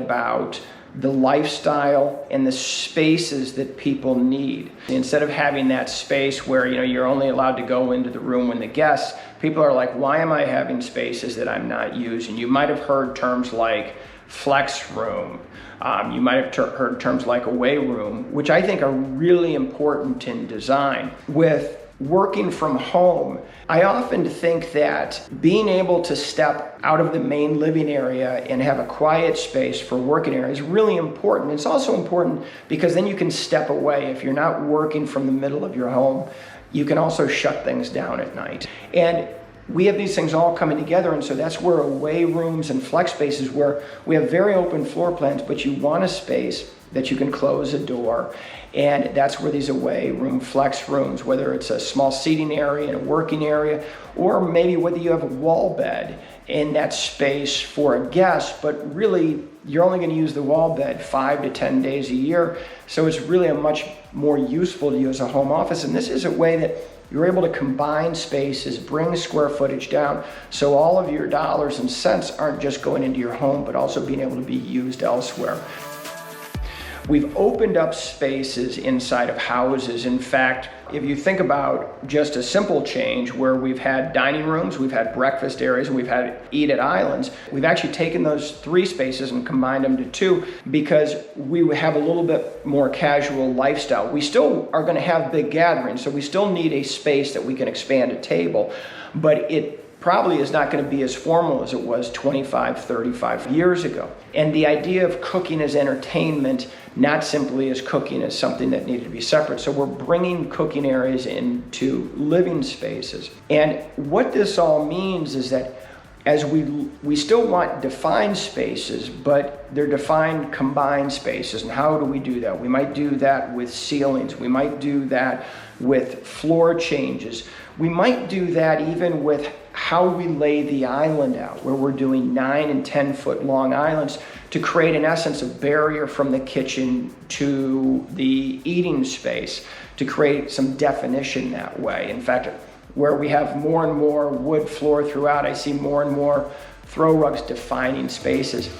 about the lifestyle and the spaces that people need. Instead of having that space where you're only allowed to go into the room when the guests, people are like, why am I having spaces that I'm not using? You might have heard terms like flex room. You might have heard terms like away room, which I think are really important in design. With working from home, I often think that being able to step out of the main living area and have a quiet space for working area is really important. It's also important because then you can step away. If you're not working from the middle of your home, you can also shut things down at night. And we have these things all coming together, and so that's where away rooms and flex spaces, where we have very open floor plans, but you want a space that you can close a door, and that's where these away room flex rooms, whether it's a small seating area and a working area, or maybe whether you have a wall bed in that space for a guest, but really you're only going to use the wall bed 5 to 10 days a year, so it's really a much more useful to you as a home office. And this is a way that you're able to combine spaces, bring square footage down, so all of your dollars and cents aren't just going into your home, but also being able to be used elsewhere. We've opened up spaces inside of houses. In fact, if you think about just a simple change where we've had dining rooms, we've had breakfast areas, and we've had eat-at islands, we've actually taken those 3 spaces and combined them to 2 because we have a little bit more casual lifestyle. We still are going to have big gatherings, so we still need a space that we can expand a table, but it probably is not going to be as formal as it was 25, 35 years ago. And the idea of cooking as entertainment, not simply as cooking as something that needed to be separate. So we're bringing cooking areas into living spaces. And what this all means is that as we still want defined spaces, but they're defined combined spaces. And how do we do that? We might do that with ceilings. We might do that with floor changes. We might do that even with how we lay the island out, where we're doing 9 and 10 foot long islands to create, in essence, a barrier from the kitchen to the eating space, to create some definition that way. In fact, where we have more and more wood floor throughout, I see more and more throw rugs defining spaces.